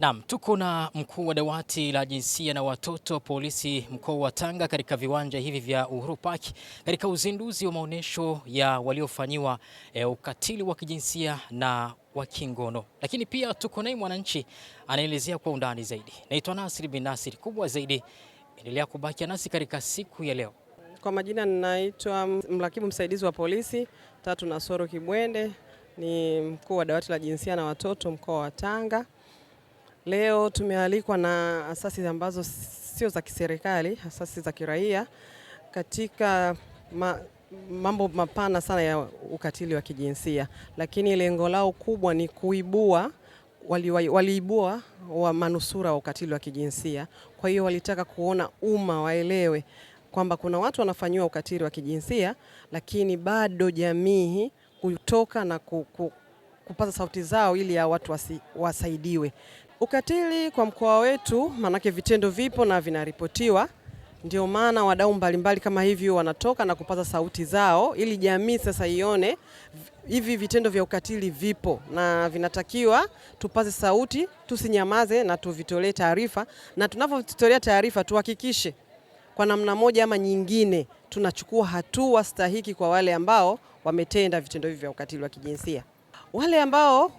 Naam, tuko na mkuu wa dawati la jinsia na watoto polisi mkoa wa Tanga katika viwanja hivi vya Uhuru Park katika uzinduzi wa maonyesho ya waliofanyiwa ukatili wa kijinsia na wa kingono. Lakini pia tuko naye mwananchi anaelezea kwa undani zaidi. Naitwa Nasir bin Nasir. Kubwa zaidi, endelea kubaki nasi katika siku ya leo. Kwa majina ninaitwa mrakibu msaidizi wa polisi Tatu Nasoro Kibwende, ni mkuu wa dawati la jinsia na watoto mkoa wa Tanga. Leo tumealikwa na asasi ambazo sio za kiserikali, asasi za kiraia katika mambo mapana sana ya ukatili wa kijinsia, lakini lengo lao kubwa ni kuibua waliibua wa manusura wa ukatili wa kijinsia. Kwa hiyo walitaka kuona umma waelewe kwamba kuna watu wanafanyiwa ukatili wa kijinsia, lakini bado jamii kutoka na kupaza sauti zao ili ya watu wasaidiwe. Ukatili kwa mkoa wetu, manake vitendo vipo na vinaripotiwa, ndio maana wadau mbalimbali kama hivi wanatoka na kupaza sauti zao ili jamii sasa ione hivi vitendo vya ukatili vipo na vinatakiwa tupaze sauti, tusinyamaze na tuvitolee taarifa, na tunavyotolea taarifa tuhakikishe kwa namna moja ama nyingine tunachukua hatua stahiki kwa wale ambao wametenda vitendo hivi vya ukatili wa kijinsia. Wale ambao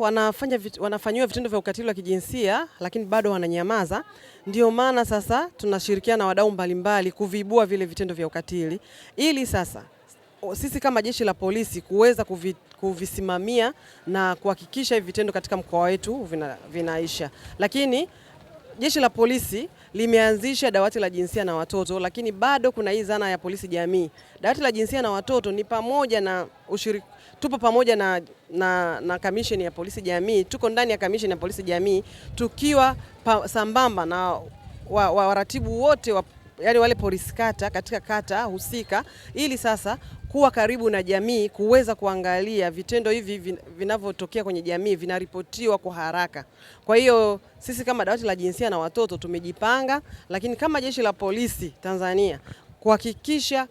wanafanyiwa vitendo vya ukatili wa kijinsia lakini bado wananyamaza, ndio maana sasa tunashirikiana na wadau mbalimbali kuvibua vile vitendo vya ukatili ili sasa sisi kama jeshi la polisi kuweza kuvisimamia na kuhakikisha hivi vitendo katika mkoa wetu vinaisha. Lakini jeshi la polisi limeanzisha dawati la jinsia na watoto, lakini bado kuna hii zana ya polisi jamii. Dawati la jinsia na watoto ni pamoja na tupo pamoja na kamisheni ya polisi jamii, tuko ndani ya kamisheni ya polisi jamii tukiwa sambamba na waratibu wote yani wale polisi kata katika kata husika, ili sasa kuwa karibu na jamii, kuweza kuangalia vitendo hivi vinavyotokea kwenye jamii vinaripotiwa kwa haraka. Kwa hiyo sisi kama dawati la jinsia na watoto tumejipanga, lakini kama jeshi la polisi Tanzania kuhakikisha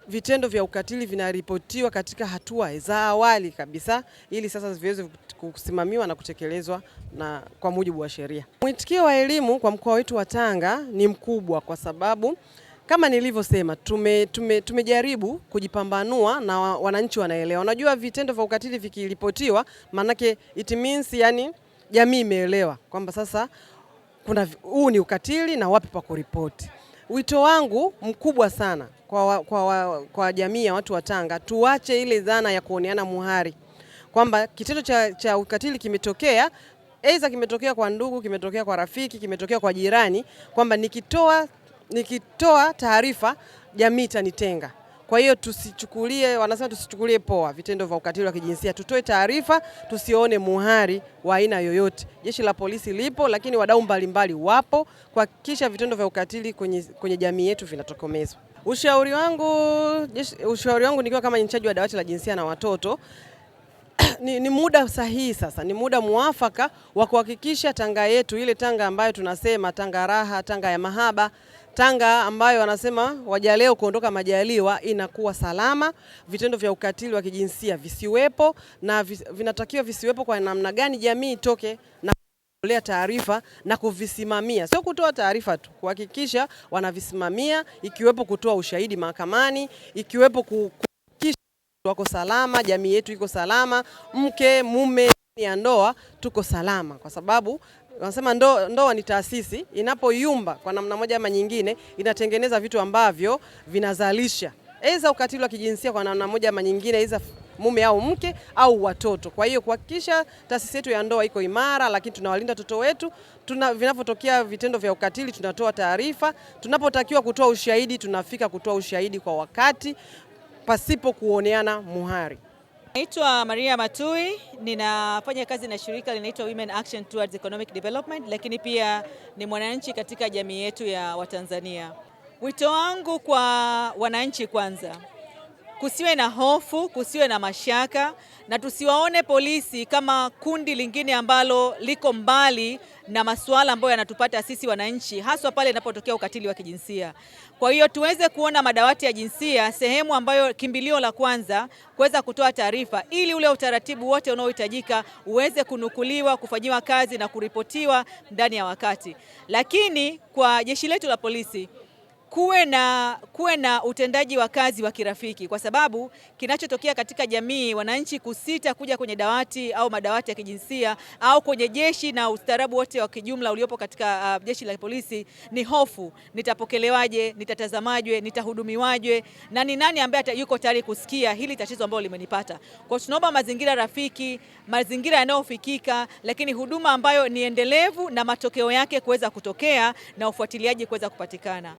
vitendo vya ukatili vinaripotiwa katika hatua za awali kabisa, ili sasa viweze kusimamiwa na kutekelezwa na kwa mujibu wa sheria. Mwitikio wa elimu kwa mkoa wetu wa Tanga ni mkubwa kwa sababu kama nilivyosema tumejaribu kujipambanua na wananchi wanaelewa. Unajua vitendo vya ukatili vikiripotiwa manake it means yani jamii imeelewa kwamba sasa huu ni ukatili na wapi pa kuripoti. Wito wangu mkubwa sana kwa jamii ya watu wa Tanga, tuache ile dhana ya kuoneana muhari kwamba kitendo cha ukatili kimetokea, aidha kimetokea kwa ndugu, kimetokea kwa rafiki, kimetokea kwa jirani, kwamba nikitoa taarifa jamii itanitenga. Kwa hiyo tusichukulie poa vitendo vya ukatili wa kijinsia, tutoe taarifa, tusione muhari wa aina yoyote. Jeshi la polisi lipo, lakini wadau mbalimbali wapo kuhakikisha vitendo vya ukatili kwenye jamii yetu vinatokomezwa. Ushauri wangu nikiwa kama incharge wa dawati la jinsia na watoto ni muda sahihi sasa, ni muda muafaka wa kuhakikisha Tanga yetu, ile Tanga ambayo tunasema Tanga raha, Tanga ya mahaba, Tanga ambayo wanasema waja leo kuondoka majaliwa, inakuwa salama. Vitendo vya ukatili wa kijinsia visiwepo, na vinatakiwa visiwepo kwa namna gani? Jamii itoke na kutolea taarifa na kuvisimamia, sio kutoa taarifa tu, kuhakikisha wanavisimamia, ikiwepo kutoa ushahidi mahakamani, ikiwepo kuhakikisha wako salama, jamii yetu iko salama, mke mume ya ndoa tuko salama, kwa sababu wanasema ndoa ni taasisi, inapoyumba kwa namna moja ama nyingine inatengeneza vitu ambavyo vinazalisha aidha ukatili wa kijinsia kwa namna moja ama nyingine, aidha mume au mke au watoto. Kwa hiyo kuhakikisha taasisi yetu ya ndoa iko imara, lakini tunawalinda watoto wetu. Vinapotokea vitendo vya ukatili tunatoa taarifa, tunapotakiwa kutoa ushahidi tunafika kutoa ushahidi kwa wakati pasipo kuoneana muhari. Naitwa Maria Matui, ninafanya kazi na shirika linaitwa Women Action Towards Economic Development, lakini pia ni mwananchi katika jamii yetu ya Watanzania. Wito wangu kwa wananchi kwanza, kusiwe na hofu, kusiwe na mashaka, na tusiwaone polisi kama kundi lingine ambalo liko mbali na masuala ambayo yanatupata sisi wananchi, haswa pale inapotokea ukatili wa kijinsia. Kwa hiyo tuweze kuona madawati ya jinsia sehemu ambayo kimbilio la kwanza kuweza kutoa taarifa, ili ule utaratibu wote unaohitajika uweze kunukuliwa, kufanyiwa kazi na kuripotiwa ndani ya wakati. Lakini kwa jeshi letu la polisi kuwe na utendaji wa kazi wa kirafiki, kwa sababu kinachotokea katika jamii, wananchi kusita kuja kwenye dawati au madawati ya kijinsia au kwenye jeshi na ustaarabu wote wa kijumla uliopo katika jeshi la polisi ni hofu. Nitapokelewaje? Nitatazamajwe? Nitahudumiwaje? Na ni nani ambaye yuko tayari kusikia hili tatizo ambalo limenipata? Kwa tunaomba mazingira rafiki, mazingira yanayofikika, lakini huduma ambayo ni endelevu na matokeo yake kuweza kutokea na ufuatiliaji kuweza kupatikana.